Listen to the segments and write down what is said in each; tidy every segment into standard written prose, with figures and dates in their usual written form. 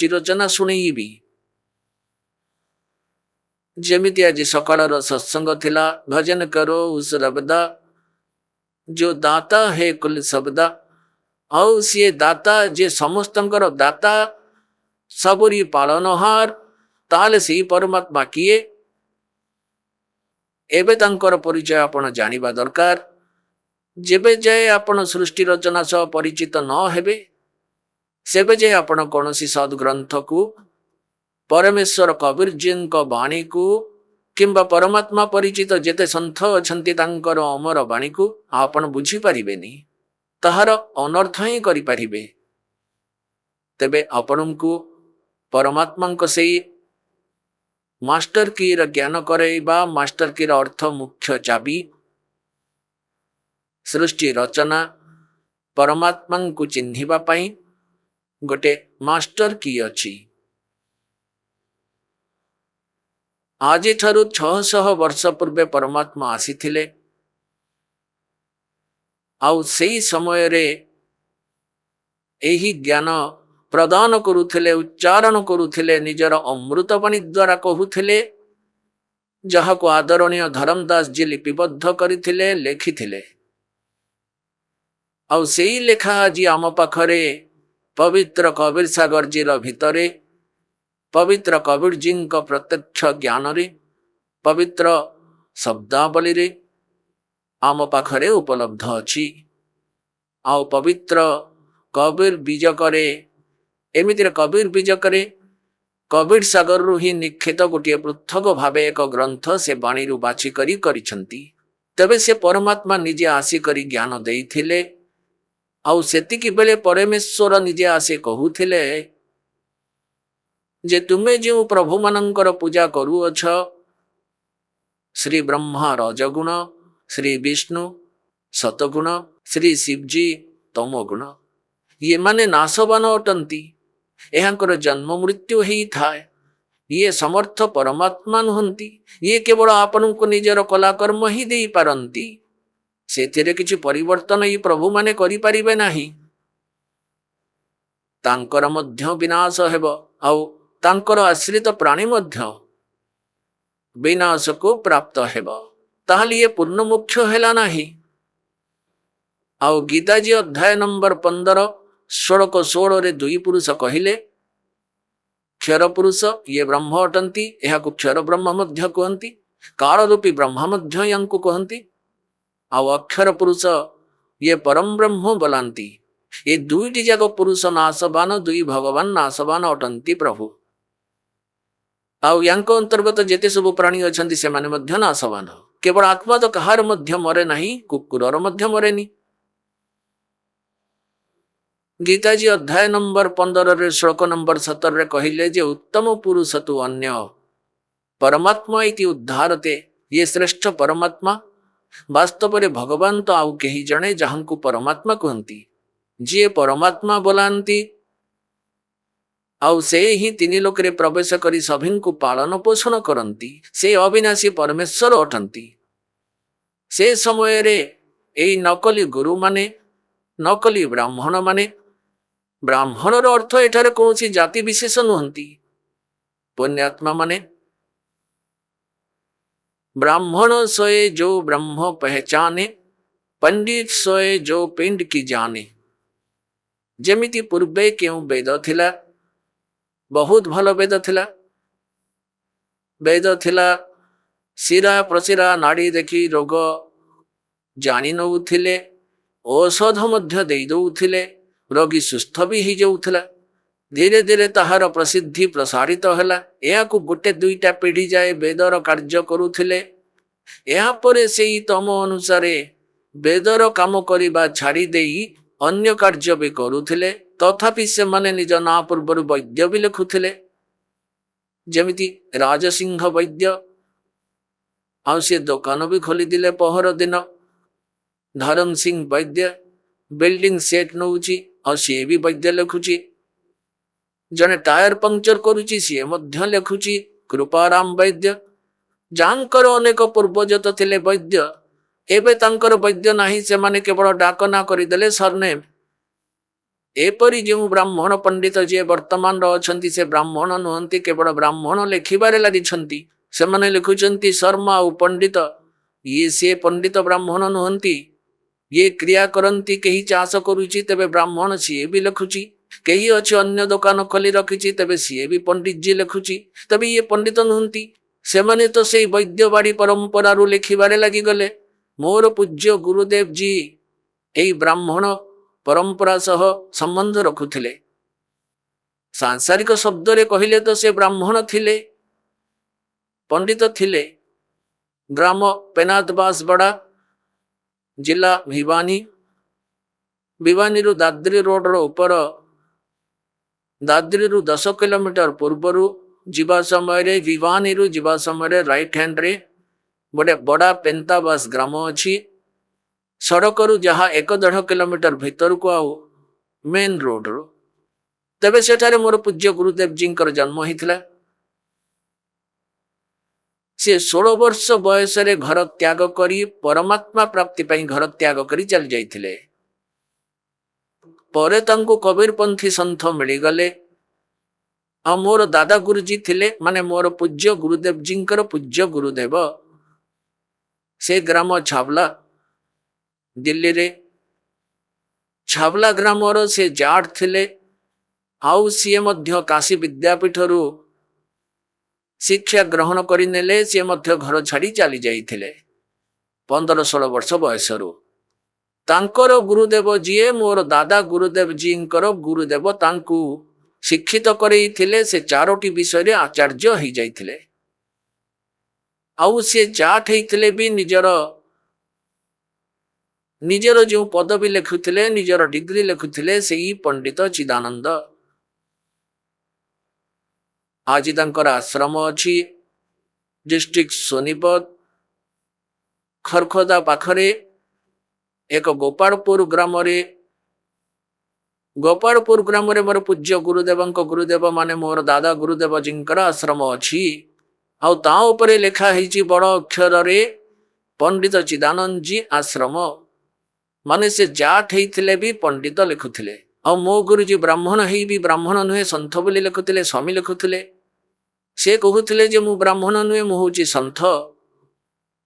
ରଚନା ଶୁଣେଇବି। ଯେମିତି ଆଜି ସକାଳର ସତ୍ସଙ୍ଗ ଥିଲା, ଭଜନ କରୋ ଉସ ରବଦା जो दाता है कुल सबदा। ଆଉ ସିଏ ଦାତା, ଯେ ସମସ୍ତଙ୍କର ଦାତା, ସବୁରି ପାଳନହାର, ତାହେଲେ ସେଇ ପରମାତ୍ମା କିଏ? ଏବେ ତାଙ୍କର ପରିଚୟ ଆପଣ ଜାଣିବା ଦରକାର। ଯେବେ ଯାଏ ଆପଣ ସୃଷ୍ଟି ରଚନା ସହ ପରିଚିତ ନ ହେବେ, ସେବେ ଯାଏ ଆପଣ କୌଣସି ସଦ୍ଗ୍ରନ୍ଥକୁ, ପରମେଶ୍ୱର କବୀରଜୀଙ୍କ ବାଣୀକୁ କିମ୍ବା ପରମାତ୍ମା ପରିଚିତ ଯେତେ ସନ୍ଥ ଅଛନ୍ତି ତାଙ୍କର ଅମର ବାଣୀକୁ ଆପଣ ବୁଝିପାରିବେନି, ତାହାର ଅନର୍ଥ ହିଁ କରିପାରିବେ। ତେବେ ଆପଣଙ୍କୁ ପରମାତ୍ମାଙ୍କ ସେଇ ମାଷ୍ଟର କିର ଜ୍ଞାନ କରାଇବା, ମାଷ୍ଟର କିର ଅର୍ଥ ମୁଖ୍ୟ ଚାବି, ସୃଷ୍ଟି ରଚନା, ପରମାତ୍ମାଙ୍କୁ ଚିହ୍ନିବା ପାଇଁ ଗୋଟେ ମାଷ୍ଟର କି ଅଛି। ଆଜିଠାରୁ 600 ବର୍ଷ ପୂର୍ବେ ପରମାତ୍ମା ଆସିଥିଲେ। ଆଉ ସେଇ ସମୟରେ ଏହି ଜ୍ଞାନ ପ୍ରଦାନ କରୁଥିଲେ, ଉଚ୍ଚାରଣ କରୁଥିଲେ, ନିଜର ଅମୃତବାଣୀ ଦ୍ୱାରା କହୁଥିଲେ, ଯାହାକୁ ଆଦରଣୀୟ ଧରମଦାସ ଜି ଲିପିବଦ୍ଧ କରିଥିଲେ, ଲେଖିଥିଲେ। ଆଉ ସେଇ ଲେଖା ଆଜି ଆମ ପାଖରେ ପବିତ୍ର କବୀର ସାଗର ଜୀର ଭିତରେ, ପବିତ୍ର କବୀରଜୀଙ୍କ ପ୍ରତ୍ୟକ୍ଷ ଜ୍ଞାନରେ, ପବିତ୍ର ଶବ୍ଦାବଳୀରେ ଆମ ପାଖରେ ଉପଲବ୍ଧ ଅଛି। ଆଉ ପବିତ୍ର କବୀର ବୀଜକରେ, ଏମିତିରେ କବୀର ବୀଜକରେ କବୀର ସାଗରରୁ ହିଁ ନିକ୍ଷେତ ଗୋଟିଏ ପୃଥକ ଭାବେ ଏକ ଗ୍ରନ୍ଥ ସେ ବାଣୀରୁ ବାଛି କରି କରିଛନ୍ତି। ତେବେ ସେ ପରମାତ୍ମା ନିଜେ ଆସିକରି ଜ୍ଞାନ ଦେଇଥିଲେ। ଆଉ ସେତିକି ବେଳେ ପରମେଶ୍ୱର ନିଜେ ଆସି କହୁଥିଲେ ଯେ ତୁମେ ଯେଉଁ ପ୍ରଭୁମାନଙ୍କର ପୂଜା କରୁଅଛ, ଶ୍ରୀ ବ୍ରହ୍ମା ରଜଗୁଣ, ଶ୍ରୀ ବିଷ୍ଣୁ ସତଗୁଣ, ଶ୍ରୀ ଶିବଜୀ ତମୋଗୁଣ, ଇଏମାନେ ନାଶବାନ ଅଟନ୍ତି। ଏହାଙ୍କର ଜନ୍ମ ମୃତ୍ୟୁ ହେଇଥାଏ। ଇଏ ସମର୍ଥ ପରମାତ୍ମା ନୁହନ୍ତି। ଇଏ କେବଳ ଆପଣଙ୍କୁ ନିଜର କଲାକର୍ମ ହିଁ ଦେଇପାରନ୍ତି। ସେଥିରେ କିଛି ପରିବର୍ତ୍ତନ ଏଇ ପ୍ରଭୁମାନେ କରିପାରିବେ ନାହିଁ। ତାଙ୍କର ମଧ୍ୟ ବିନାଶ ହେବ, ଆଉ ତାଙ୍କର ଆଶ୍ରିତ ପ୍ରାଣୀ ମଧ୍ୟ ବିନାଶକୁ ପ୍ରାପ୍ତ ହେବ। ତାହେଲେ ଇଏ ପୂର୍ଣ୍ଣ ମୋକ୍ଷ ହେଲା ନାହିଁ। ଆଉ ଗୀତାଜୀ ଅଧ୍ୟାୟ ନମ୍ବର 15 ଶ୍ଲୋକ 16ରେ ଦୁଇ ପୁରୁଷ କହିଲେ, କ୍ଷର ପୁରୁଷ ଇଏ ବ୍ରହ୍ମ ଅଟନ୍ତି, ଏହାକୁ କ୍ଷର ବ୍ରହ୍ମ ମଧ୍ୟ କୁହନ୍ତି, କାଳରୂପୀ ବ୍ରହ୍ମ ମଧ୍ୟ ୟାଙ୍କୁ କୁହନ୍ତି। ଆଉ ଅକ୍ଷର ପୁରୁଷ ଇଏ ପରମ ବ୍ରହ୍ମ ବୋଲାନ୍ତି। ଏ ଦୁଇଟି ଯାକ ପୁରୁଷ ନାଶବାନ, ଦୁଇ ଭଗବାନ ନାଶବାନ ଅଟନ୍ତି ପ୍ରଭୁ। ଆଉ ୟାଙ୍କ ଅନ୍ତର୍ଗତ ଯେତେ ସବୁ ପ୍ରାଣୀ ଅଛନ୍ତି ସେମାନେ ମଧ୍ୟ ନାଶବାନ। କେବଳ ଆତ୍ମା ତ କାହାର ମଧ୍ୟ ମରେ ନାହିଁ, କୁକୁରର ମଧ୍ୟ ମରେନି। ଗୀତାଜୀ ଅଧ୍ୟାୟ ନମ୍ବର 15ରେ ଶ୍ଲୋକ ନମ୍ବର 17ରେ କହିଲେ ଯେ ଉତ୍ତମ ପୁରୁଷ ତୁ ଅନ୍ୟ ପରମାତ୍ମା ଇତି ଉଦ୍ଧାରତେ। ଇଏ ଶ୍ରେଷ୍ଠ ପରମାତ୍ମା। ବାସ୍ତବରେ ଭଗବାନ ତ ଆଉ କେହି ଜଣେ ଯାହାଙ୍କୁ ପରମାତ୍ମା କୁହନ୍ତି, ଯିଏ ପରମାତ୍ମା ବୋଲାନ୍ତି। ଆଉ ସେ ହିଁ ତିନି ଲୋକରେ ପ୍ରବେଶ କରି ସଭିଙ୍କୁ ପାଳନ ପୋଷଣ କରନ୍ତି। ସେ ଅବିନାଶୀ ପରମେଶ୍ୱର ଅଟନ୍ତି। ସେ ସମୟରେ ଏଇ ନକଲି ଗୁରୁମାନେ, ନକଲି ବ୍ରାହ୍ମଣମାନେ, ବ୍ରାହ୍ମଣର ଅର୍ଥ ଏଠାରେ କୌଣସି ଜାତି ବିଶେଷ ନୁହନ୍ତି, ପୁଣ୍ୟାତ୍ମା ମାନେ, ब्राह्मण सोए जो ब्रह्म पहचाने, पंडित सोए जो पिंड की जाने। जेमिति पूर्वे क्यों वेद थिला, बहुत भल वेद थिला। वेद थिला शिरा प्रशिरा नाड़ी देखी रोग जानी नउथिले, औषध मध्य देई दउथिले, रोगी सुस्थ भी ही जाउथिला। धीरे धीरे ताहार प्रसिद्धि प्रसारित हैला। एहाकु गोटे दुईटा पीढ़ी जाए वेदर कार्य करुथिले। एहा परे सेई तम अनुसारे वेदर काम करिबा छाड़ी देई अन्य कार्य भी करुथिले। तथापि से माने निज ना पूर्वर वैद्य भी लिखुथिले, जेमिति राजसिंह वैद्य। आउ से दुकान भी खोली दिले पहर दिन। धरम सिंह वैद्य बिल्डिंग सेट नउची, और सी भी वैद्य लिखुची। जने टायर पंक्चर करुची, सी मध्य लिखुची कृपाराम वैद्य। जांकर अनेक पूर्वजत थिले वैद्य, एबे तांकर वैद्य नाही, से माने केवल डाक ना करिदेले सरनेम। एपरी जो ब्राह्मण पंडित जी वर्तमान अच्छा से ब्राह्मण नुहति केवल ब्राह्मण लिखबारे लगी से लिखुंट शर्मा और पंडित ये सी पंडित ब्राह्मण नुहति ये क्रिया करती कहीं चाष करुच्ची तेरे ब्राह्मण सी भी लिखुची कहीं अच्छे अन्य दुकान खोली रखी तेरे सी भी पंडित जी लिखुची तबे ये पंडित नुहति से माने तो से वैद्यवाड़ी परंपरा लिखबारे लगिगले। मोर पूज्य गुरुदेव जी यही ब्राह्मण परंपरा सह संबंध रखुले। सांसारिक शब्द रे कहले तो से ब्राह्मण थिले पंडित थिले। ग्राम पेनाथ बांसवाड़ा जिला भिवानी भिवानी रु दादरी रोड रो ऊपर दादरी रु 10 किलोमीटर पूर्वर जीवा समय भिवानी रु जीवा समय राइट हैंड रे गोटे बड़ा पेंताबास ग्राम अच्छी सड़क रु जहाँ 1.5 किलोमीटर भीतर को आओ मेन रोड रो तबे सेठारे मोर पूज्य गुरुदेव जी जन्म होता। से 16 वर्ष बयस घर त्याग करी परमात्मा प्राप्ति पाई घर त्याग करी चली जाइथिले। परे तांको कबीरपंथी संत मिलीगले। आ मोर दादा गुरुजी थिले माने मोर पूज्य गुरुदेव जी पूज्य गुरुदेव से ग्राम छावला दिल्ली रे छावला ग्राम से जाट थिले। आउ सीए मध्य काशी विद्यापीठ रु शिक्षा ग्रहण करनेले सी घर छाड़ी चली जाइथिले 15-16 वर्ष बयस रु। तांकर गुरुदेव जी मोर दादा गुरुदेव जी गुरुदेव तांकु शिक्षित करैथिले से 4टी विषय आचार्य हो जाइथिले। आउ से जाट होइथिले भी निजर जो पदवी लिखुथिले निजर डिग्री लिखुथिले से पंडित चिदानंद। आज तांकर आश्रम अच्छी डिस्ट्रिक्ट सोनीपत खरखोदा पाखरे एक गोपालपुर ग्राम रे मोर पूज्य गुरुदेव माने मोर दादा गुरुदेव जी आश्रम अच्छी। आउ ता उपरे लिखा है बड़ अक्षर रे पंडित चिदानंद जी आश्रम माने से जाट होइथिले भी पंडित लिखुथिले। आ मो गुरुजी ब्राह्मण है भी ब्राह्मण नुहे संत बोली लिखुथिले स्वामी लिखुथिले। से कहते जे मु ब्राह्मण नुहे मु हूँ संत।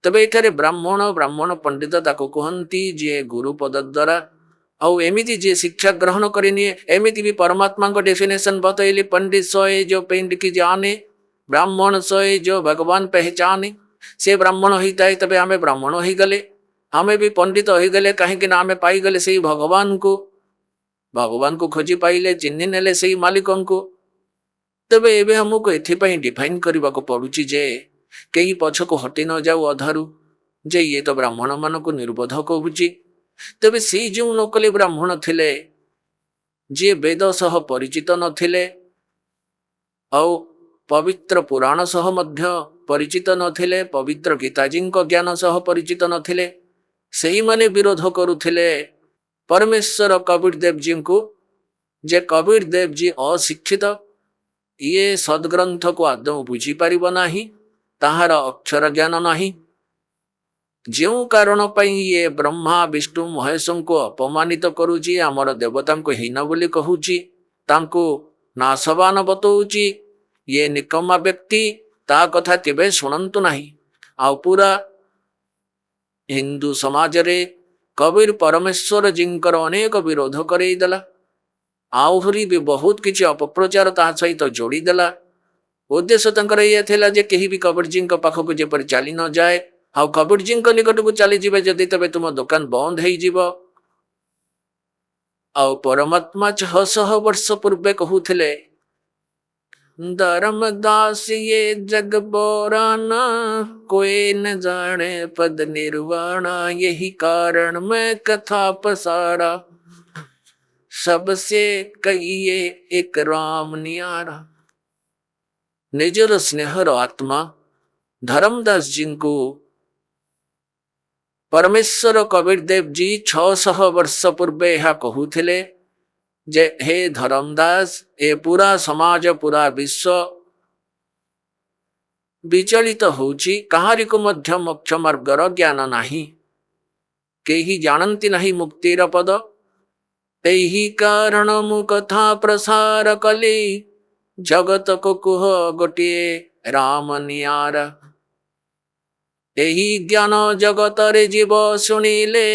तबे एठारे ब्राह्मण पंडित ताको कहती जे गुरु पद द्वारा आउ एमिति जे शिक्षा ग्रहण करनी एमिति भी परमात्मा को डेफिनेशन बतैली पंडित सोए जो पिंड की जाने ब्राह्मण सोए जो भगवान पहचाने। से ब्राह्मण होता है तबे आमे ब्राह्मण हो गले आमे भी पंडित हो गले कहीं आमे पाई गले से भगवान को खोजी पाइले चिन्ह नेले से मालिक को। तबे एबे हमको एथिपाई डिफाइन करने को पड़ुची जे कहीं पछ को हटि न जाऊ अधारू जे ये तो ब्राह्मण मान को निर्बोध कहूची। तबे से जो नकली ब्राह्मण थिले जे वेद सह परिचित नथिले और पवित्र पुराण सह मध्य परिचित नथिले पवित्र गीताजी को ज्ञान सह परिचित नथिले सही माने विरोध करुथिले परमेश्वर कबीर देव जी को जे कबीर देव जी अशिक्षित ये सद्ग्रंथ को आदौ बुझी पारिब नाही ताहार अक्षर ज्ञान नाही। जो कारण पाई ये ब्रह्मा विष्णु महेश को अपमानित करुची आमर देवता को हीन बोली कहूची तांको नाशवान बतौची ये निकम्मा व्यक्ति ता कथा केबे शुणंतु नाही। आ पूरा हिंदू समाज रे कबीर परमेश्वर जींकर अनेक विरोध करईदेला आहरी भी बहुत किसी अपप्रचार ता सहित जोड़ीदेला। उद्देश्य तंकर ये थिला जे केही भी कबीर जी पाखक जेपरि चली न जाए आ कबीर जी निकट को चली जिबे जदि तबे तुम दुकान बंद हो जीव। आ परमात्मा 600 वर्ष पूर्वे कहूथिले धर्मदास ये जग बोराना कोई न जाने पद निर्वाणा यही कारण मैं कथा पसारा सबसे कहिए एक राम नियारा। निजर स्नेहर आत्मा धर्मदास जी को परमेश्वर कबीर देव जी 600 वर्ष पूर्वे यह कहूथिले जे हे धर्मदास ए पूरा समाज पूरा विश्व विचलित होउची कहारी को मध्य मोक्ष मार्गर ज्ञान नाही केही जानती नहीं मुक्तिर पद तेहि कारण मु कथा प्रसार कले जगत को कुह गोटिए राम नियारा। एही ज्ञान जगत रे जीव शुणिले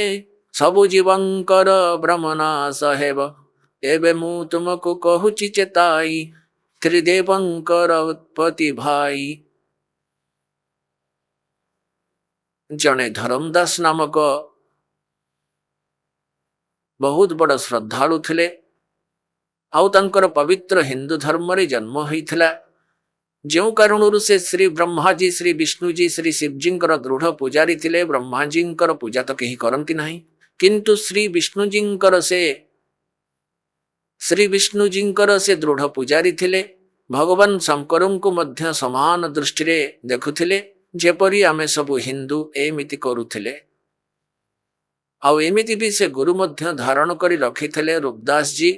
सबु जीवंकर ब्रह्मनाश हेब। एबे मु तुमको कहूची चेताई त्रिदेवंकर उत्पत्ति भाई। जने धर्मदास नामक बहुत बड़ श्रद्धालु थिले आउ तांकर पवित्र हिंदू धर्म रे जन्म होइथिला। जो कारणरू से श्री ब्रह्माजी श्री विष्णुजी श्री शिवजी दृढ़ पूजारी थिले। ब्रह्माजी पूजा तो कहीं करती नहीं किंतु श्री विष्णुजी से दृढ़ पूजारी थिले। भगवान शंकर को मध्य समान दृष्टि रे देखुथिले जेपरी आमे सबु हिंदू एमिति करुथिले। आउ एमिति भी से गुरु मध्य धारण करी रखिथिले रूपदास जी।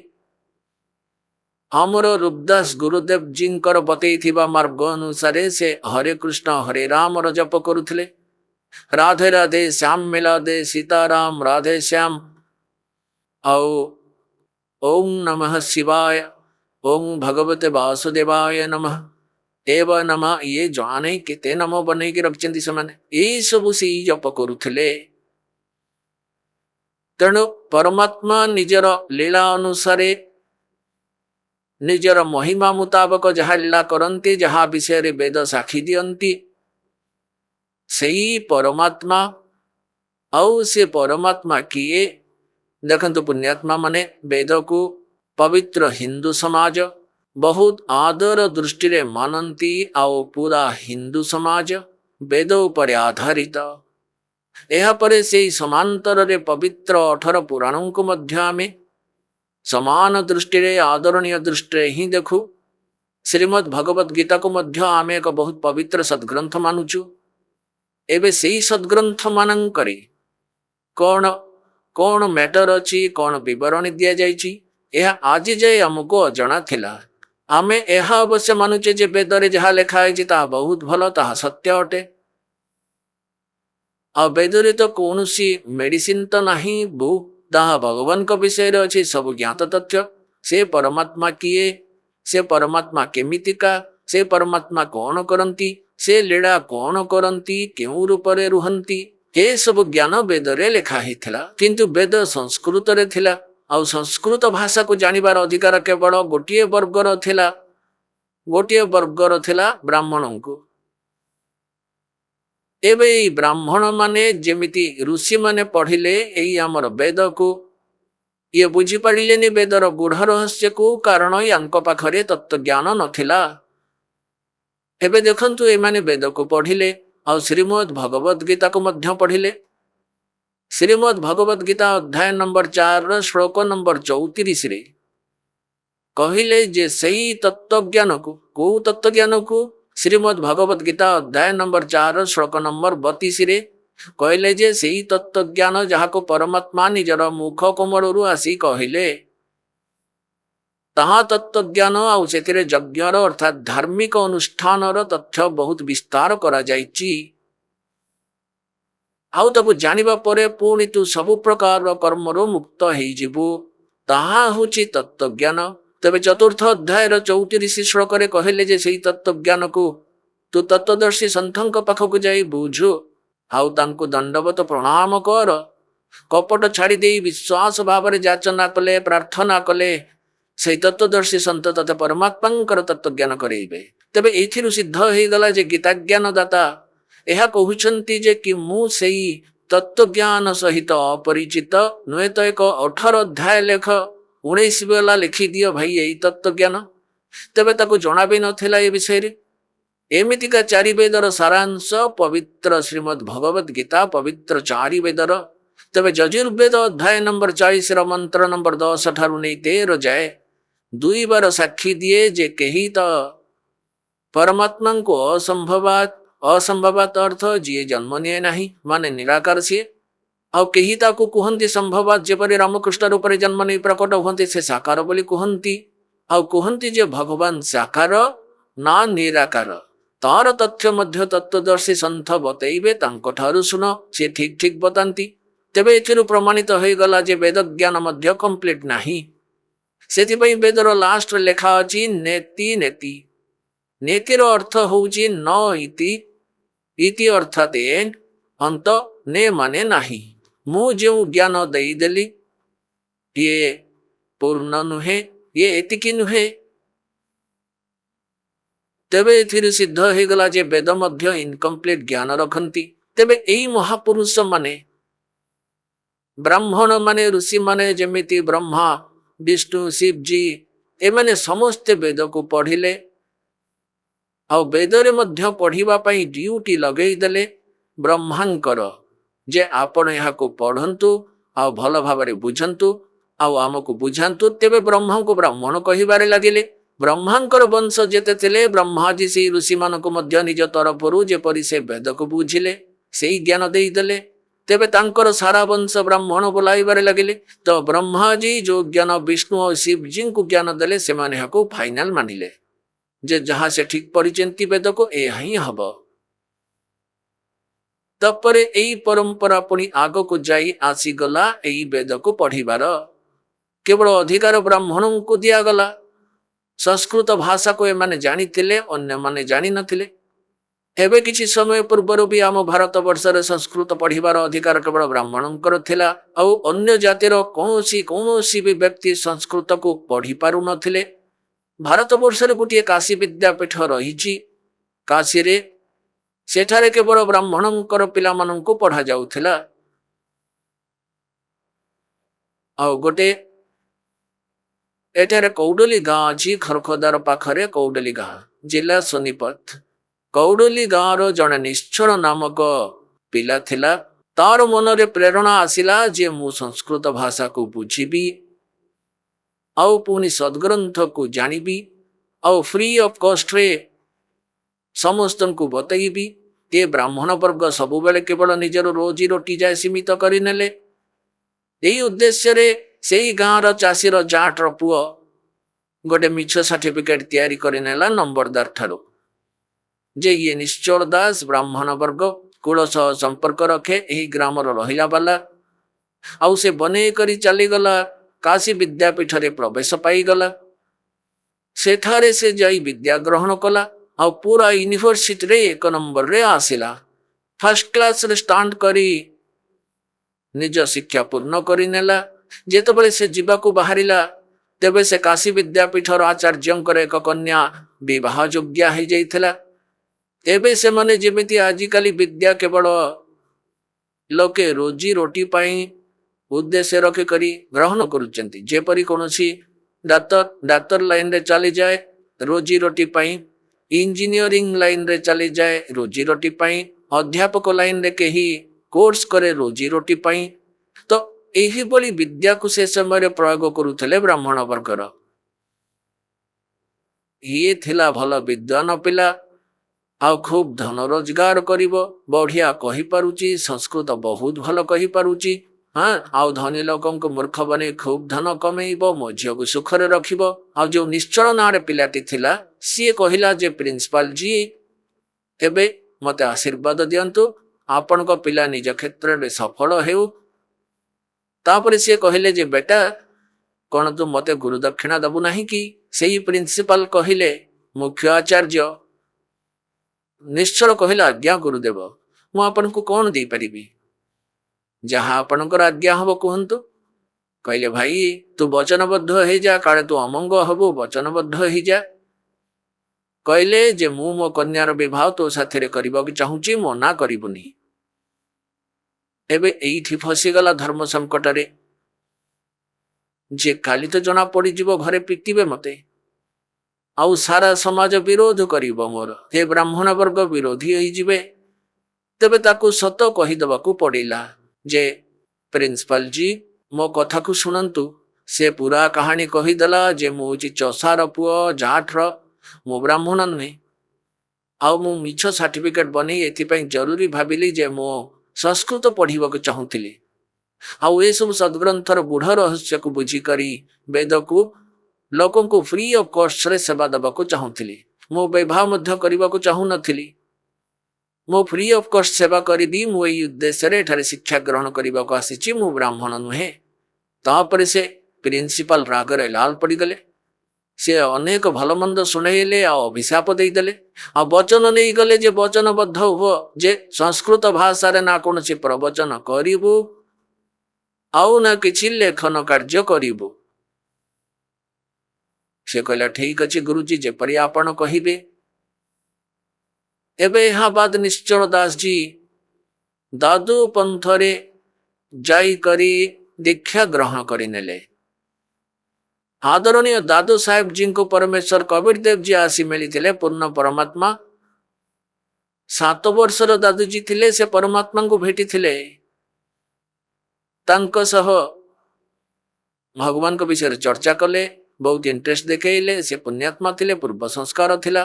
हमर रूपदास गुरुदेव जी बतई मार्ग अनुसार से हरे कृष्ण हरे राम जप करुथिले। राधे राधे श्याम मिला दे सीताराम राधे श्याम। आओ ओम नमः शिवाय ओम भगवते वासुदेवाय नमः एव नमः। ये जाने केते नम बने की रखचंती समान यही सब से जप करुथिले। तेणु परमात्मा निजर लीला अनुसारे निजर महिमा मुताबक जहा लीला करती जहा विषय वेद साक्षी दियंती सही परमात्मा। आउ से परमात्मा किए देखंतु पुण्यात्मा माने वेद को पवित्र हिंदू समाज बहुत आदर दृष्टि रे मानती। आउ पूरा हिंदू समाज वेद उपर आधारित। यह परे से समांतर रे पवित्र 18 पुराणों को मध्य आमे समान दृष्टि रे आदरणीय दृष्टि ही देखु। श्रीमद् भगवत गीता को मध्य आमे एक बहुत पवित्र सद्ग्रंथ मानुचु। एबे सेही सद्ग्रंथ मानंकरे कौन कौन मैटर अच्छी कौन विवरणी दिया जाइछि यह आज जाए हमको अजଣା थिला। आमे यह अवश्य मानुचे जे वेद रे जहा लेखा है ता बहुत भल ता सत्य अटे। आ वेद रे तो कौनसी मेडिसिन तो नहीं बुक ताहा भगवान को विषय अच्छी सब ज्ञात तथ्य। से परमात्मा किए से परमात्मा केमितिका से परमात्मा कौन करंती से लीला कौन करंती केउ रूप रे रुहंती ये सब ज्ञान वेद रे लिखा ही थिला। किंतु वेद संस्कृत रे थिला आउ संस्कृत भाषा को जानिबार अधिकार केवल गोटिए वर्गर थिला। गोटिए वर्गर थिला ब्राह्मण को। एबे ब्राह्मण माने जेमिति ऋषि माने पढ़िले एई हमर वेद को ये बुझी पारिलेनि वेदर गूढ़ रहस्य को कारण यांको पाखरे तत्व ज्ञान नथिला। एबे देखंतु ए माने वेद को पढ़िले और श्रीमद् भगवत गीता को मध्य पढ़िले। श्रीमद् भगवत गीता अध्याय नंबर 4 श्लोक नंबर 34 रे कहिले जे सही तत्व ज्ञान को तत्व ज्ञान को श्रीमद् भगवत गीता अध्याय नंबर 4 श्लोक नंबर 32 रे कहले जे सही तत्व ज्ञान जहा को परमात्मा निजर मुख कोमलरू आसी कहले ताहा तत्व ज्ञान आउ सेतिरे यज्ञर अर्थात धार्मिक अनुष्ठानर तथ्य बहुत विस्तार करा जाइछि। आउ तबु जानिबा परे पुणी तू सब प्रकार कर्मरो मुक्त हेई जिबु ताहा होछि तत्व ज्ञान। तबे चतुर्थ अध्याय 34 श्लोक रे कहले जे सही तत्व ज्ञान को तू तत्वदर्शी संतंक पाखक जाई बुझु आउ तांको दंडवत प्रणाम कर। कपट छाड़ी दे विश्वास भाव रे याचना कले प्रार्थना कले से तत्वदर्शी संत तथा परमात्मा तत्व ज्ञान करेइबे। तबे एथिरु सिद्ध हेई गला जे गीता ज्ञान दाता यह कहउछंती जे कि मु सेई तत्व ज्ञान सहित अपरिचित नुहे तो एक 18 अध्याय लेख 19 बेला लिखि दियो भाई यही तत्व ज्ञान। तबे ताको जणा भी नथिला ए विषय रे। एमितिका 4 वेदर सारांश पवित्र श्रीमद् भगवत गीता पवित्र 4 वेदर। तबे यजुर्वेद अध्याय नंबर 40 मंत्र नंबर 10 ठारू नहीं 13 जाए 2 बार साक्षी दिए जे कही तो परमात्मा को असंभवात अर्थ जी जन्म निये नहीं माने निराकार सी आउ कही ताकू कुहंती संभवात जेपरि रामकृष्ण रूप जन्म नहीं प्रकट हुंती से साकार बोली कुहंती आउ कुहंती जे भगवान साकार ना निराकार तार तथ्य मध्य तत्वदर्शी संत बतैबे तांको ठारू सुनो से ठीक ठीक बतांती। तेबे एथिरु प्रमाणित हो गला जे वेद ज्ञान मध्य कंप्लीट नाही। सेथिपई वेदर लास्ट लेखा अछि नेति नेति। नेतिर अर्थ होउछि न इति, इति अर्थात एंड, अंत ने माने नाही। मु जो ज्ञान देई देली ये पूर्ण नुहे, ये एतिकी नुहे। तेबे एथिरु सिद्ध हो गला जे वेद मध्य इनकम्प्लीट ज्ञान रखंती। तेबे एई महापुरुष माने ब्राह्मण माने ऋषि माने जेमिति ब्रह्मा विष्णु शिव जी एमाने समस्त वेद को पढ़िले आ वेदरे मध्य पढ़िबा पई ड्यूटी लगेई देले ब्रह्मांकर जे आपण यहाँ को पढ़ंतु आ भल भाबरे बुझंतु आ आमको बुझांतु। तेबे ब्रह्मा को ब्राह्मण कहिबारे लागिले। ब्रह्मांकर वंश जेते थिले ब्रह्माजी से ऋषि मानको मध्य निज तरफरु जेपरि से वेद को बुझिले सेई ज्ञान देई देले। तेबे तांकर सारा वंश ब्राह्मण बोलाइबारे लगिले। तो ब्रह्माजी जो ज्ञान विष्णु और शिव जी को ज्ञान देले से माने को फाइनल मानिले जे जहां से ठीक परिचिंती वेद को ए ही हब। तपरे एई परंपरा पुणी आग को जाई आसी गला। एई वेद को पढ़िबार केवल अधिकार ब्राह्मण को दिया गला। संस्कृत भाषा को एमाने जानी थिले, अन्य माने जानी नथिले। एबे किछि समय पूर्व भी आम भारत वर्षर संस्कृत पढ़िबार अधिकार केवल ब्राह्मणंकर थिला। आउ अन्य जातिर कौनसी भी व्यक्ति संस्कृत को पढ़ी पारु नथिले। भारत वर्षर गोटे काशी विद्यापीठ रही। काशी रे सेठारे केवल ब्राह्मणंकर पिला मानंको पढ़ा जाउथिला। आउ गोटे एठारे कौडली गाँ अछि खरखदार पाखरे कौडली गाँ जिला सोनीपत। कौडली गाँव जड़े निश्चल नामक पिला थिला। तार मनरे प्रेरणा आसिला जे मु संस्कृत भाषा को बुझीबी आउ पुनी सद्ग्रंथ को जानिबी आउ फ्री ऑफ कॉस्ट रे समस्त को बतईबी। ते ब्राह्मण वर्ग सबु बेले केवल निजर रोजी रोटी जाय सीमित करि नेले। एई उद्देश्य रे सेई गाँव रो चासी रो जाट रो पुओ गोटे मिछ सर्टिफिकेट तैयारी करि नेला नंबरदार ठारो जे ये निश्चल दास ब्राह्मण वर्ग कुल सह संपर्क रखे एही ग्राम रहिला वाला। आउ से बने करी चली गला। काशी विद्यापीठ रे प्रवेश पाई गला। सेठारे से जाई विद्या ग्रहण कला। आउ पूरा यूनिवर्सिटी रे 1 नंबर रे आसिला। फर्स्ट क्लास रे स्टांड करी निज शिक्षा पूर्ण करी नेला। जेतबेले से जीवा को बाहरिला तेबे से काशी विद्यापीठ रो आचार्यंकर एक कन्या विवाह योग्य हो जाइथिला। एबे से माने जेमिति आजिकाली विद्या केवल लोके रोजी रोटी पाई उद्देश्य रखे करी ग्रहण करुचंती। जेपरी कोनोसी डाक्टर लाइन रे चली जाए रोजी रोटी पाई, इंजीनियरिंग लाइन रे चली जाए रोजी रोटी पाई, अध्यापक लाइन रे केही कोर्स करे रोजी रोटी पाई। तो एही बोली विद्या को से समय प्रयोग करुथले ब्राह्मण वर्गर। ये थिला भल विद्वान पिला आ खूब धन रोजगार करिवो। बढ़िया कहि पारुची, संस्कृत बहुत भल कहि पारुची। हाँ आउ धनी लोकन को मूर्ख बने खूब धन कमेइबो, मो झियो को सुखरे रखिबो। आ जो निश्चल नारे पिलाटी थिला सी कहिला जे प्रिंसिपल जी एबे मते आशीर्वाद दियंतु, आपन को पिला निज क्षेत्र में सफल हेउ। तापरे सी कहिले जे बेटा कौन तू मते गुरु दक्षिणा दबु नहीं कि? सेही प्रिंसिपल कहिले मुख्य आचार्य निश्चल कहिला आज्ञा गुरुदेव मु आपन को कौन दे परिबी? जहाँ आपनकर आज्ञा हबो कहंतु। कहले भाई तू वचनबद्ध हो जा, काले तू अमंग हबो वचनबद्ध हो जा। कहले जे मु मो कन्यार विवाह तो साथे रे करबा के चाहूची, मो ना करिबुनी। एबे एइठी फसी गला धर्म संकट रे जे काली तो जना पड़ी जीवो घरे पिटिबे मते आउ सारा समाज विरोध करिबो मोर, हे ब्राह्मण वर्ग विरोधी होई जिवे। तबे ताकू सत कहि दबाकू पड़िला जे प्रिंसिपल जी मो कथा को सुनंतु। से पूरा कहानी कहि दला जे मु होची चसार पुओ जाठर, मु ब्राह्मण नुहे। आउ मु मिछ सर्टिफिकेट बनै एथि पई जरूरी भाबिली जे मो संस्कृत पढ़िबा चाहूली। आउ ए सब सद्ग्रंथर बुढ़ रहस्य को बुझी करी वेद को लोकों को फ्री ऑफ कॉस्ट रे सेवा दबा को चाहूली। मो विवाह मध्य करबा को चाहू नथिली। मो फ्री ऑफ कॉस्ट सेवा करी मु एई उद्देश्य रे एठारे शिक्षा ग्रहण करने को आसी मु ब्राह्मण नुहे। तापर से प्रिंसिपल रागरे लाल पड़ी गले। से अनेक भल मंद शुणेले अभिशाप देदेले आ वचन नहीं गले जे वचनबद्ध हो जे संस्कृत भाषा रे ना कौन से प्रवचन करिबु आउ ना किछि लेखन कार्य करिबु। से कहला ठीक अछि गुरुजी जेपरि आपण कहिबे। एबे यहाँ बाद निश्चल दास जी दादू पंथरे जाई करी दीक्षा ग्रहण करिनेले। आदरणीय दादू साहेब जी को परमेश्वर कबीर देव जी आसी मिली पूर्ण परमात्मा 7 वर्षर दादू जी थिले से परमात्मा को भेटी थिले। तांको सह भगवान को विषय चर्चा कले बहुत इंटरेस्ट देखेले। से पुण्यात्मा थिले पूर्व संस्कार थिला।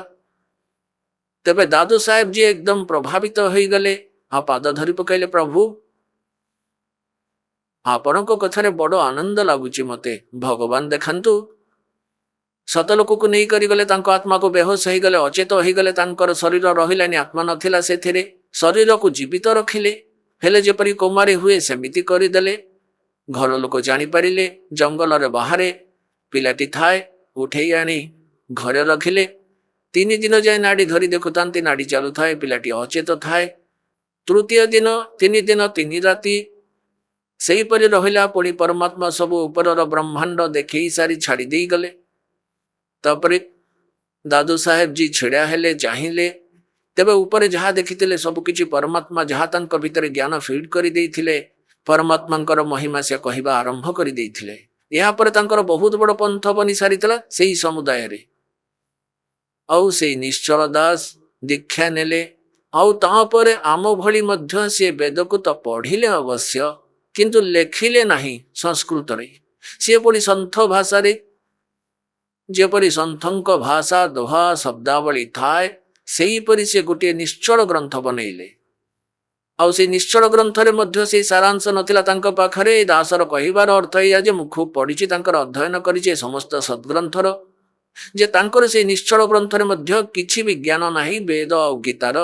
तेबे दादू साहेब जी एकदम प्रभावित हो गले। पाद धरी पकैले प्रभु आपण को कथारे बड़ आनंद लगुच मते भगवान देखंतु सत लोक को नहीं करी गले तांको आत्मा को बेहोश हो गले अचेत हो गले तांकर शरीर रहिलानी आत्मा नथिला सेथिरे शरीर को जीवित रखिले हेले जेपरी कोमारी हुए सेमिति करिदेले। घर लोक जानी पारिले जंगल रे बाहरे पिलाटी थाए उठेई आनी घरे रखिले। 3 दिन जाए नाड़ी धरी देखुतांती नाड़ी चालू थाए पिलाटी अचेत थाए। तृतीय दिन 3 दिन 3 राति सही परि रहिला पुणी परमात्मा सब ऊपर ब्रह्मांड देखई सारी छाड़ी दे गले। तापरे दादू साहेब जी छिड़ा हेले चाहिए तेबे ऊपर जहाँ देखी सब किछि परमात्मा जहाँ तांको भितर ज्ञान फीड कर देइथिले परमात्मांकर महिमा से कहवा आरंभ कर देइथिले। या पर तांकर बहुत बड़ पंथ बनी सारितला सेही समुदाय रे। आउ से निश्चल दास दीक्षा नेले आउ तापरे आम भली मध्य से वेद को तो पढ़िले अवश्य किंतु लेखिले नहीं संस्कृत रे। सी पुणी सन्थ भाषा रे जेपरी सन्थंक भाषा दोहा शब्दावली थाए सेही परि से गोटे निश्चल ग्रंथ बनैले। आउ से निश्चल ग्रंथ रे मध्य से सारांश नथिला तांको पाखरे। दासर कहिबार अर्थ या जे मु खूब पढ़िछि तांकर अध्ययन करिछि समस्त सद्ग्रंथर जे तांकर से निश्चल ग्रंथ रे मध्य किछि भी ज्ञान नाही वेद और गीतार।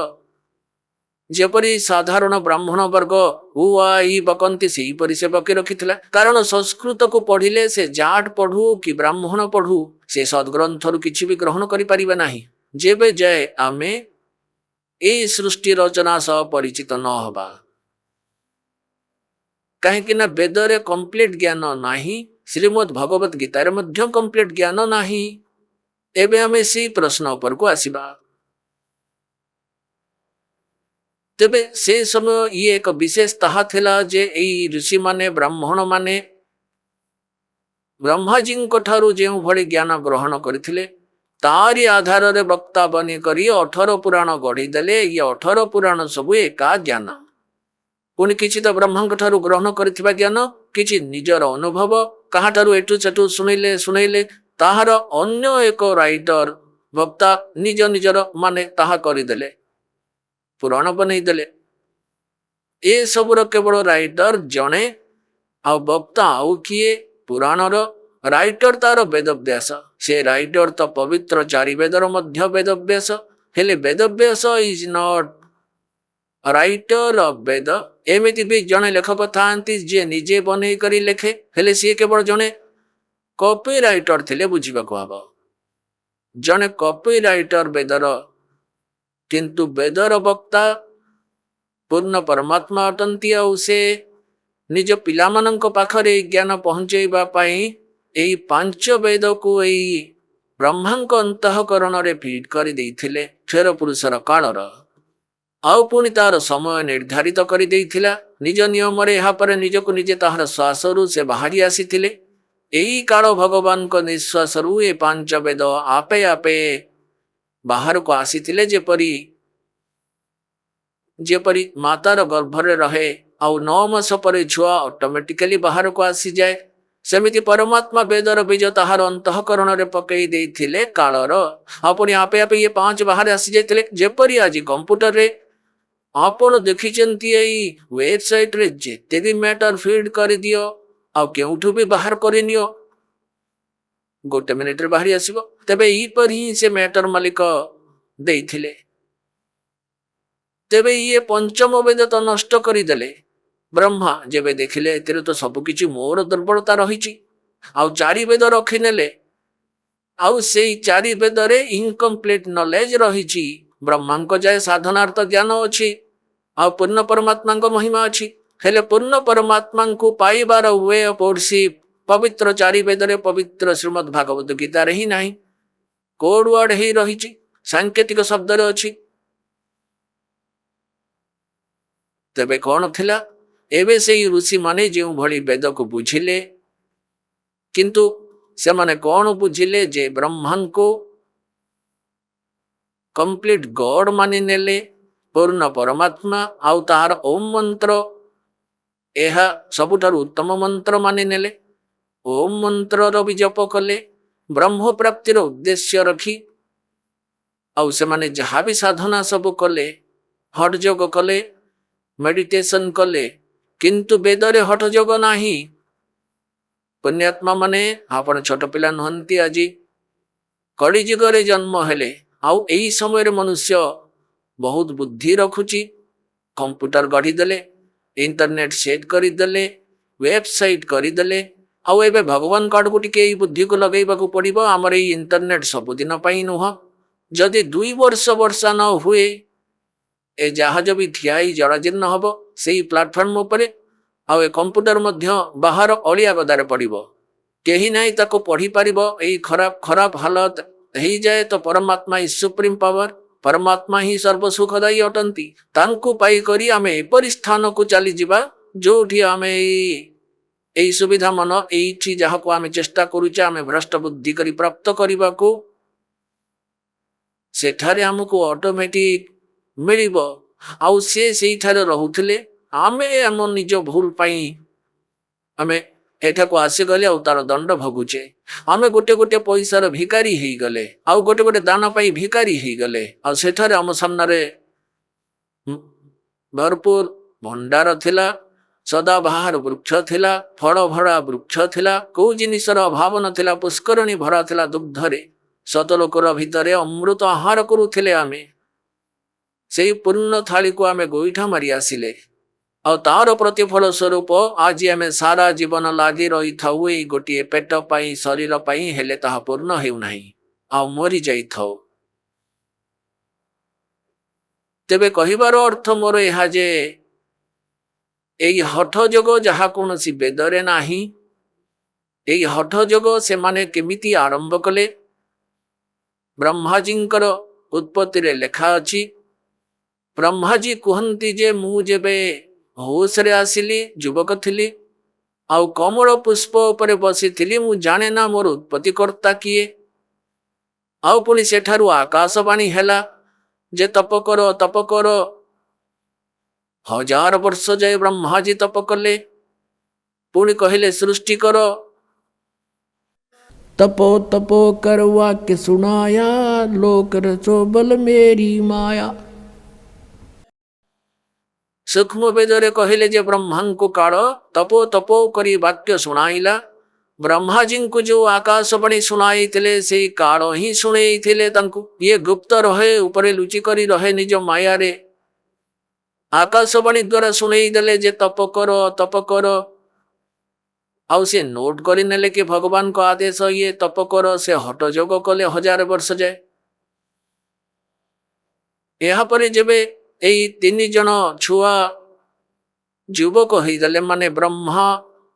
जेपरी साधारण ब्राह्मण वर्ग हुआ ई बकंती से परि से बके रखिथिला कारण संस्कृत को पढ़िले से जाट पढ़ू कि ब्राह्मण पढ़ू से सद्ग्रंथरु किछि भी ग्रहण करि परिबा नाही। जेबे जाय आमे ए सृष्टि रचना सह परिचित न हबा कहीं ना वेद रे कंप्लीट ज्ञान नाही श्रीमद् भगवत गीता रे मध्य कंप्लीट ज्ञान नाही। एबे आमे से प्रश्न ऊपर को आसीबा। तेबे से समय ये एक विशेष ताहा थिला जे एई ऋषि माने ब्राह्मण माने ब्रह्माजी ठारू जेउ भली ज्ञान ग्रहण करथिले तारी आधार रे वक्ता बनी करी 18 पुराण गढ़ी देले। ये 18 पुराण सब एका ज्ञान पुणी किछि तो ब्रह्मा ठारू ग्रहण करथिबा ज्ञान किछि निजर अनुभव कहा ठारू एटू चटू सुनैले सुनैले ताहार अन्य एक राइटर वक्ता निज निजर माने ताहा करिदेले पुराण बनई देले। ए सबुर केवल राइटर जणे आ वक्ता आउ किए पुराणर राइटर तार वेदव्यास से राइटर तो पवित्र 4 वेदर मध्य वेदव्यास हेले Vedavyasa is not writer of Veda. एमिति भी जणे लेखक थांती जे निजे बनै करी लेखे हेले सी केवल जणे कॉपी राइटर थिले बुझिबा को हबो। जणे कॉपी राइटर वेदर किंतु वेदर वक्ता पूर्ण परमात्मा अटंती आउ से निज पिलामानंक पाखरे ज्ञान पहुंचेबा पाई एई 5 वेद को एई ब्रह्मांक अंतःकरण रे फीड कर देइथिले क्षर पुरुषर कालर आउ पुणी तार समय निर्धारित कर देइथिला निज नियम रे यहाँ पर निज को निजे ताहार श्वासरु से बाहरी आसीथिले। एई काल भगवान को निश्वासरु ए 5 वेद आपे आपे बाहर को आसीथिले जेपरी जेपरी मातार गर्भरे रहे आउ 9 मास पर छुआ ऑटोमेटिकली बाहर को आसी जाए सेमिति परमात्मा वेदर बीज ताहार अंतःकरण रे पकई देइथिले कालर आपण आपे आपे ये 5 बाहर आसी जाइथिले। जेपरी आज कंप्यूटर रे आपण देखिचंती एई वेबसाइट रे जेते भी मैटर फीड कर दियो आ केउठु भी बाहर करि नियो गोटे मिनिट रे बाहरी आसीबो। तबे ई पर ही से मैटर मालिक देइथिले तेबे ये पंचम वेद तो नष्ट करदेले। ब्रह्मा जेबे देखिले एतिर तो सबकिछि मोर दुर्बलता रही आउ चारि वेद रखिनेले आउ से चारि वेद रे इनकम्प्लीट नॉलेज रही। ब्रह्मा को जाए साधनार्थ ज्ञान अच्छी आउ पूर्ण परमात्मा को महिमा अच्छी हेले पूर्ण परमात्मा को पाइबार वे ऑफ वर्शिप पवित्र चारि वेद रे पवित्र श्रीमद् भागवत गीता रे ही नहीं कोड वर्ड ही रही सांकेतिक शब्द रे अच्छी। तेबे कौन थिला एबे से ऋषि माने जो भली वेद को बुझिले किंतु से माने कौन बुझिले जे ब्रह्मन को कंप्लीट गॉड मानि नेले पूर्ण परमात्मा आउ तार ओम मंत्र यह सबुठार उत्तम मंत्र मानि नेले। ओम मंत्र रो भी जप कले ब्रह्म प्राप्तिर उद्देश्य रखी आउ से माने जहाँ भी साधना सब कले हठ जोग कले मेडिटेशन कले किंतु वेदरे हठ जोग नाही। पुण्यात्मा माने आपण छोट पिला नहंती आज कली जुगरे जन्म हेले आउ एई समय रे मनुष्य बहुत बुद्धि रखुची कंप्यूटर गढ़ीदेले इंटरनेट सेट करदेले वेबसाइट करदेले आउ एबे भगवान कार्ड को टिके बुद्धि को लगेबा को पड़िबो। हमर एई इंटरनेट सबुदिन पाई नुह जदि 2 वर्ष न हुए ए जहाज भी थियाई जराजीर्ण हबो सेई प्लेटफॉर्म उपरे आउ ए कंप्यूटर मध्य बाहर अलिया गदारे पड़िबो केही नाही ताको पढ़ी पारिबो। एई खराब खराब हालत ही जाए तो परमात्मा इज सुप्रीम पावर परमात्मा ही सर्व सुखदायी अटंती तांको पाई करी आमे एपरि स्थान को चली जिबा जोठी आमे एई सुविधा मन एठी जहा को आमे चेष्टा करूचे आमे भ्रष्ट बुद्धि करी प्राप्त करिबा को सेठारे हमको ऑटोमेटिक मिलिबो आउ से सेठारे रहुथिले आमे हम निज भूल पाई आमे एठा को आसी गले आउ तार दंड भगुचे आमे गोटे गोटे पैसार भिकारी ही गले आउ गोटे गोटे दाना पाई भिकारी ही गले आउ सेठारे हम सामने भरपूर भंडार थिला सदा बाहर वृक्ष थिला फल भरा वृक्ष थिला को जिनिसर अभाव नथिला पुष्करणी भरा थिला दुग्धरे सतलोकर भितरे अमृत आहार करुथिले आमे सेई पूर्ण थाली को आमे गोईठा मारी आसिले और तार प्रतिफल स्वरूप आज आम सारा जीवन लगी रही था गोटे पेट पाई शरीर पाई हेले ताहा पूर्ण हेउना आ मरी जाई थाओ। तेबे कहिबार अर्थ मोर यह जे एई हठ जोग जहा कौन सी वेदरे नाही एई हठ जोग से माने केमिति आरंभ कले ब्रह्माजींकर उत्पत्ति रे लेखा अछि। ब्रह्माजी कहती जे मु जेबे होश रे आसिली युवक थिली आउ कमल पुष्प उपरे बसी थिली मु जाने ना मोर उत्पत्ति कर्ता किए आउ पुणी सेठारु आकाशवाणी हेला जे तप कर 1000 वर्ष जाए ब्रह्माजी तप कले पुणी कहले सृष्टि कर तपो तपो कर वाक्य सुनाया लोक रचो बल मेरी माया। सूक्ष्म वेदरे कहले जे ब्रह्मा को काल तपो तपो करी वाक्य सुनाइला ब्रह्माजी को जो आकाशवाणी सुनाई थिले से काल ही शुणे थिले तांकु ये गुप्त रहे ऊपर लुचि करी रहे निज माया रे आकाशवाणी द्वारा शुणई देले जे तप कर आउ से नोट करी नेले कि भगवान को आदेश ये तप कर से हट जोग कले 1000 वर्ष जाए। यहाँ पर जेबे एई 3 जन छुआ युवक होइदले माने ब्रह्मा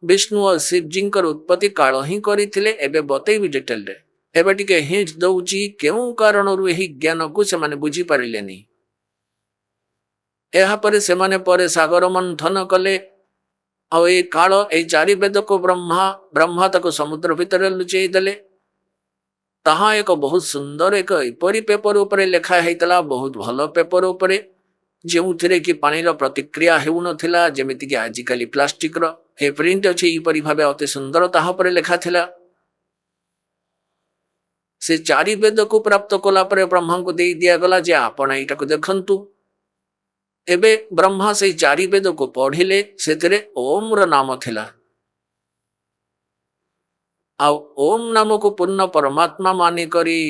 विष्णु और शिवजी उत्पत्ति काल ही करथिले एबे बतैबी डिटेल रे एबे टिके हिंट दउची केउ कारण रु एही ज्ञान को से माने बुझी पारिलेनी। यहाँ पर से माने परे सागर मंथन कले आ ए काल ए 4 वेद को ब्रह्मा तक समुद्र भीतर लुचेई देले ताहा एक बहुत सुंदर एक एपरी पेपर उपरे लेखा हेतला बहुत भलो पेपर उपरे जो थे कि पानीर प्रतिक्रिया हेउनथिला जेमिति कि आजिकली प्लास्टिक रो हे प्रिंट अछि इपरि भाबे अति सुंदर ताहा पर लेखा थिला। से 4 वेद को प्राप्त कला पर ब्रह्मा को दे दिया गला जे आपण एटा को देखंतु एबे ब्रह्मा से 4 वेद को पढ़िले सेतरे ओम रो नाम थिला आ ओम नाम को पूर्ण परमात्मा मानि करी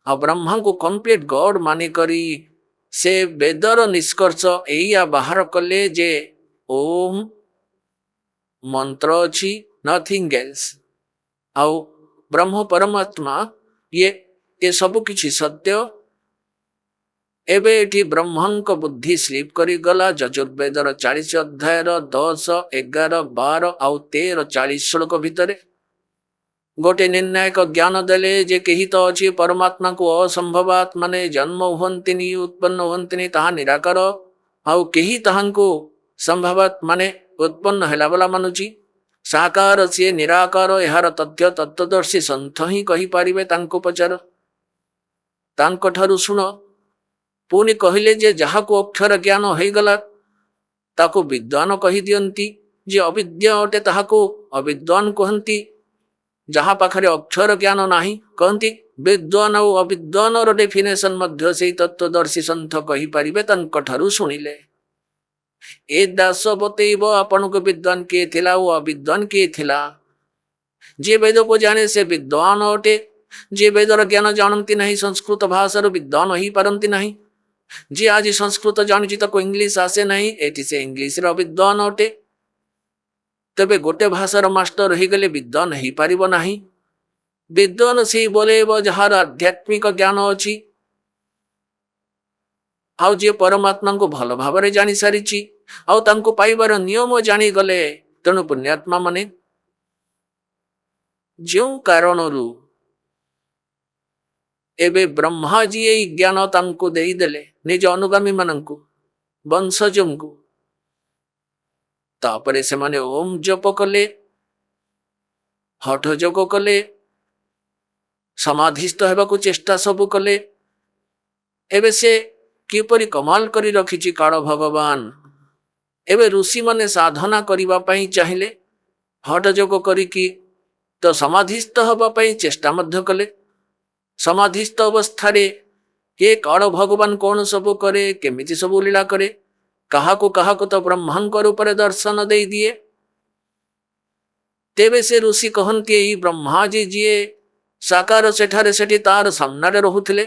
आ ब्रह्मा को कंप्लीट गॉड मानि करी से वेदर निष्कर्ष एया बाहर कले जे ओम मंत्र अच्छी नथिंग एल्स आउ ब्रह्म परमात्मा ये सब किछि सत्य। एबे एठी ब्रह्मंक बुद्धि स्लीप करी गला यजुर्वेदर 40 अध्यायर 10, 11, 12 आउ 13, 40 श्लोक भितरे गोटे निर्णायक ज्ञान देले जे कही तो अच्छी परमात्मा को असंभवात माने जन्म हुंतिनी उत्पन्न हुंतिनी ताहा निराकार आउ कही ताहांको संभवात माने उत्पन्न हैला वाला मानुची साकार सी निराकार यार तथ्य तत्वदर्शी संत ही कही पारिबे तांको पचार तांको ठारू सुन पुनि कहिले जे जहाको अक्षर ज्ञान हो गला ताको विद्वान कही दियंती जे अविद्या अटे ताहाको अविद्वान कहंती जहाँ पाखरे अक्षर ज्ञान नाही कहती विद्वान और अविद्वान डेफिनेशन मध्य से तत्वदर्शी संत कही पारिबे तांको ठारू सुनिले ए दास बतेइब आपन को विद्वान किए थिला वो अविद्वान किए थिला जे वेद को जाने से विद्वान अटे जे वेदर ज्ञान जानती नहीं संस्कृत भाषार विद्वान ही पारंती नहीं जे आज संस्कृत जानुची ताको इंग्लिश आसे नहीं एटी से इंग्लिश रे अविद्वान अटे तबे गोटे भाषार मास्टर हो गले विद्वान हो पारिब नाही विद्वान से बोलेब जार आध्यात्मिक ज्ञान अच्छी आउ जे परमात्मा को भल भाव जानी सारी आउ तांको पाइबार नियम जानी गले तेणु पुण्यात्मा माने जो कारण एबे ब्रह्मा जी यही ज्ञान तांको देई देले निज अनुगामी मानंकु वंशजंकु तापरे से माने ओम जप कले हठ जोग कले समाधिस्थ हेबाकु चेष्टा सबु कले एबे से किपरि कमाल करी रखिछि काल भगवान एबे ऋषि माने साधना करिबा पई चाहिले हठ जोग करिकी तो समाधिस्थ हबा पई चेष्टा मध्य कले समाधिस्थ अवस्था रे के काल भगवान कौन सबु करे केमिति सबु लीला करे काहाको तो ब्रह्मांक रूप दर्शन दे दिए तेबे से ऋषि कहंती ई ब्रह्मा जी जी साकार सेठारे सेठी तार सामने रहुथिले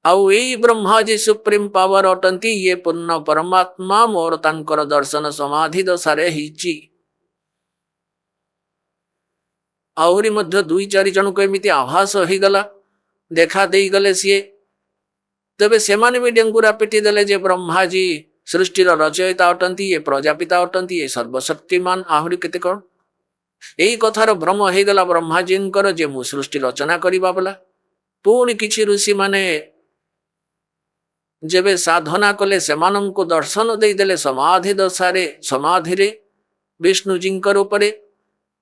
आउ एई ब्रह्मा जी सुप्रीम पावर अटंती ये पूर्ण परमात्मा मोर तांकर दर्शन समाधि दशारे हिची आहुरी मध्य 2-4 जन को एमिति आभास हो गला देखा दे गले सीए तबे सेमाने भी डेंगुरा पिटी देले जे ब्रह्मा जी सृष्टि रचयिता अटंती ये प्रजापिता अटंती ये सर्वशक्तिमान आहुरी केते कौन यही कथार भ्रम हो गला ब्रह्मा जी जे मु सृष्टि रचना करिबा बोला पुणी किछि ऋषि माने जेबे साधना कले सेमानंको दर्शन दे देले समाधि दशारे समाधि रे विष्णु जींकर उपरे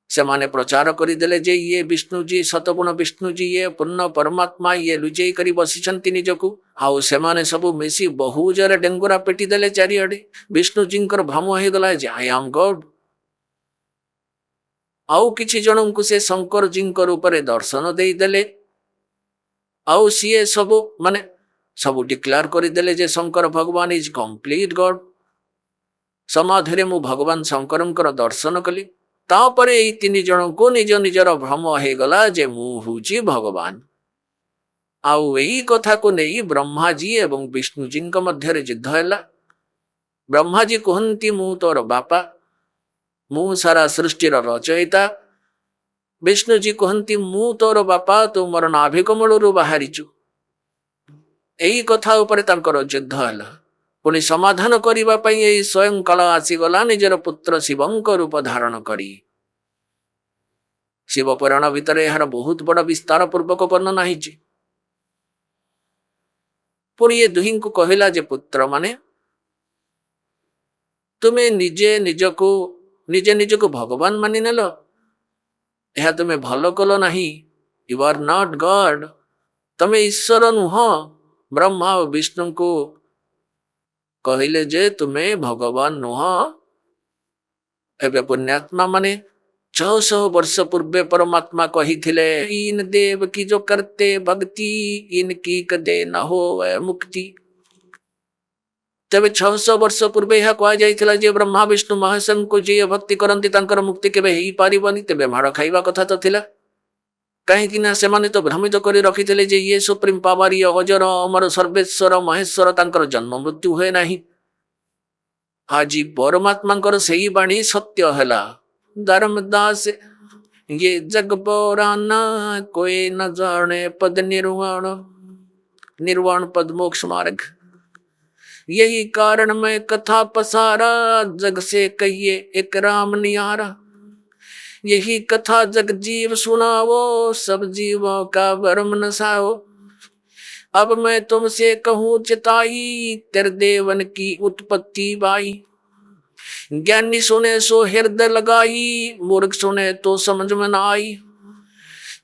सेमाने प्रचार करी देले जे ये विष्णु जी सतगुण विष्णु जी ये पूर्ण परमात्मा ये लुचेई करी बसिछंती निजकु आउ सेमाने सबु मिसी बहु जरे डेंगुरा पेटी देले चारिआडे विष्णु जींकर भ्रम हो गला जे आई एम गॉड आउ किछि जनंकु से शंकर जींकर उपरे दर्शन दे देले आउ सीए सबु माने सबु डिक्लेयर करी देले जे शंकर भगवान इज कंप्लीट गॉड समाधि रे मु भगवान शंकरंकर दर्शन कली तापरे एई 3 जन को निज निजर भ्रम हो गला जे मु हुची भगवान आउ एई कथा को नहीं ब्रह्मा जी एवं विष्णु जी मध्य युद्ध हैला ब्रह्मा जी कहंती मु तोर बापा मु सारा सृष्टि रचयिता विष्णु जी कहंती मु तोर बापा तू मोर नाभि कमलरू बाहरीचु एई कथा उपरे तांकर युद्ध हैला पुणी समाधान करिबा पई एई स्वयं काल आसीगला निजर पुत्र शिवंक रूप धारण करी शिव पुराण भितर यार बहुत बड़ा विस्तार पूर्वक वर्णना हिची पुणी ये दुहिं को कहला जे पुत्र माने तुम्हें निजे निजको भगवान मानि नेल यह तुम्हें भल कल नहीं यू आर नॉट गॉड तमे ईश्वर नुह ब्रह्मा और विष्णु को कहले जे तुम्हें भगवान नुह एबे पुण्यात्मा माने 600 वर्ष पूर्वे परमात्मा कही थिले इन देव की जो करते भक्ति इनकी कदे न हो मुक्ति तबे 600 वर्ष पूर्वे यह कह जाइथिला जे ब्रह्मा विष्णु महेश को जे भक्ति करंती तांकर मुक्ति केबे ही पारिबनी तबे माड़ खाइबा कथा तो थिला कहीं से माने तो भ्रमित कर रखी जे ये सुप्रीम पावर ये अजर अमर सर्वेश्वर महेश्वर तांकर जन्म मृत्यु हुए नहीं। आज परमात्मा से ही बाणी सत्य है। धर्मदास ये जग पौराना कोई न जाने पद निर्वाण, निर्वाण पद मोक्ष मार्ग। यही कारण मैं कथा पसारा जग से कहिए एक राम नियारा। यही कथा जग जीव सुनावो सब जीवों का भरम नसाओ। अब मैं तुमसे कहूँ चिताई तेरे देवन की उत्पत्ति बाई। ज्ञानी सुने सो हृदय लगाई मूर्ख सुने तो समझ में न आई।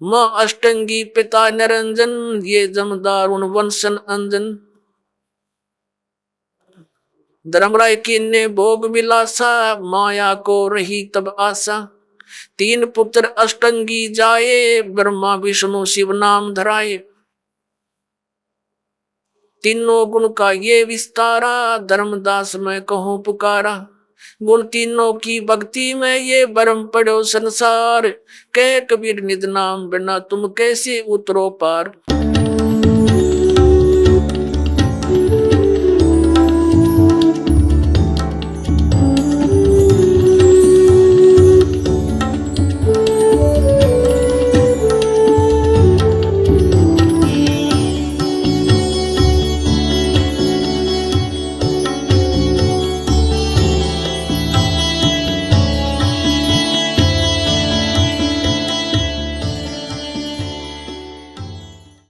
माँ अष्टंगी पिता निरंजन ये जमदार उन वंशन अंजन। धर्मराय की ने भोग विलासा माया को रही तब आशा। तीन पुत्र अष्टंगी जाए ब्रह्मा विष्णु शिव नाम धराए। तीनों गुण का ये विस्तारा धर्मदास मैं कहूँ पुकारा। गुण तीनों की भक्ति में ये भरम पड़ो संसार। कह कबीर निज नाम बिना तुम कैसे उतरो पार।